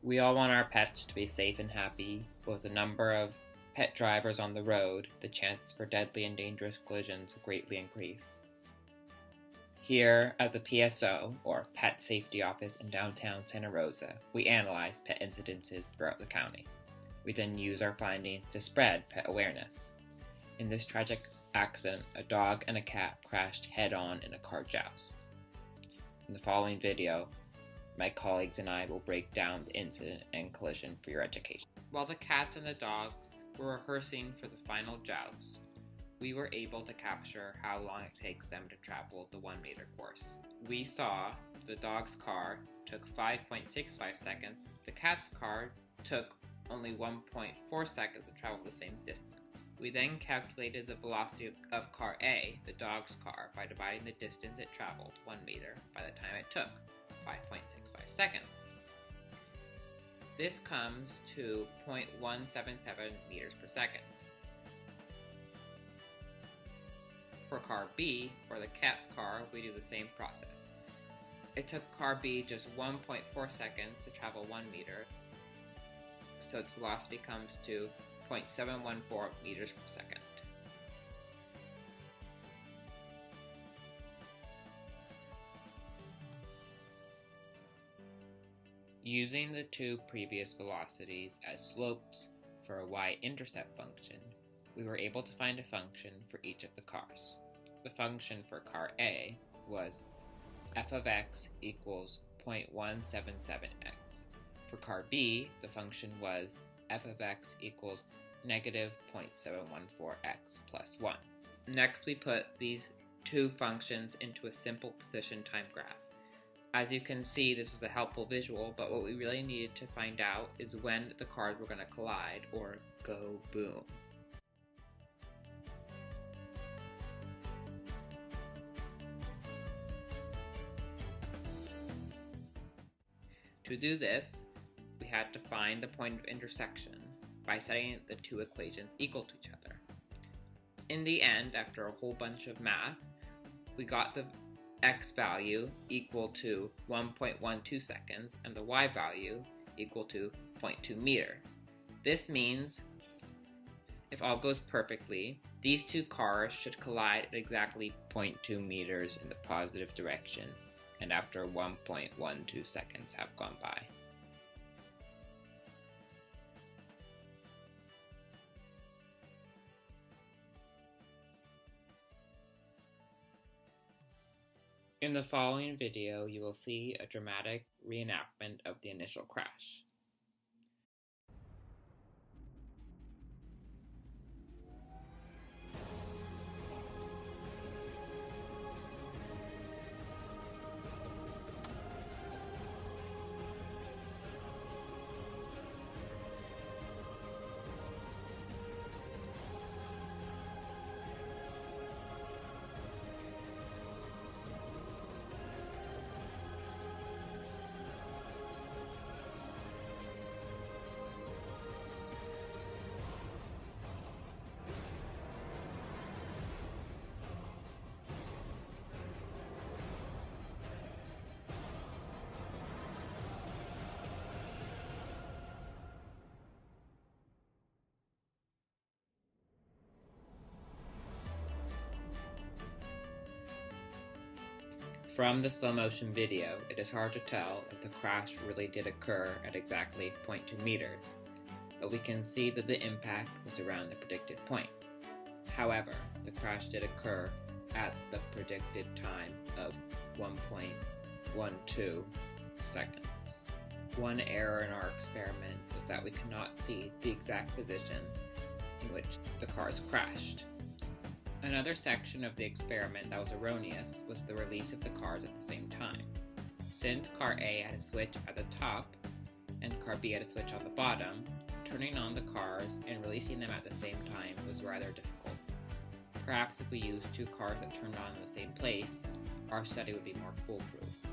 We all want our pets to be safe and happy, but with the number of pet drivers on the road, the chance for deadly and dangerous collisions greatly increase. Here at the PSO, or Pet Safety Office in downtown Santa Rosa, we analyze pet incidences throughout the county. We then use our findings to spread pet awareness. In this tragic accident, a dog and a cat crashed head-on in a car joust. In the following video, my colleagues and I will break down the incident and collision for your education. While the cats and the dogs were rehearsing for the final joust, we were able to capture how long it takes them to travel the 1 meter course. We saw the dog's car took 5.65 seconds, the cat's car took only 1.4 seconds to travel the same distance. We then calculated the velocity of car A, the dog's car, by dividing the distance it traveled, 1 meter, by the time it took, 5.65 seconds. This comes to 0.177 meters per second. For car B, or the cat's car, we do the same process. It took car B just 1.4 seconds to travel 1 meter, so its velocity comes to 0.714 meters per second. Using the two previous velocities as slopes for a y-intercept function, we were able to find a function for each of the cars. The function for car A was f of x equals 0.177x. For car B, the function was f of x equals negative 0.714x plus 1. Next, we put these two functions into a simple position time graph. As you can see, this is a helpful visual, but what we really needed to find out is when the cars were going to collide, or go boom. To do this, we had to find the point of intersection by setting the two equations equal to each other. In the end, after a whole bunch of math, we got the x value equal to 1.12 seconds and the y value equal to 0.2 meters. This means, if all goes perfectly, these two cars should collide at exactly 0.2 meters in the positive direction, and after 1.12 seconds have gone by. In the following video, you will see a dramatic reenactment of the initial crash. From the slow motion video, it is hard to tell if the crash really did occur at exactly 0.2 meters, but we can see that the impact was around the predicted point. However, the crash did occur at the predicted time of 1.12 seconds. One error in our experiment was that we could not see the exact position in which the cars crashed. Another section of the experiment that was erroneous was the release of the cars at the same time. Since car A had a switch at the top and car B had a switch on the bottom, turning on the cars and releasing them at the same time was rather difficult. Perhaps if we used two cars that turned on in the same place, our study would be more foolproof.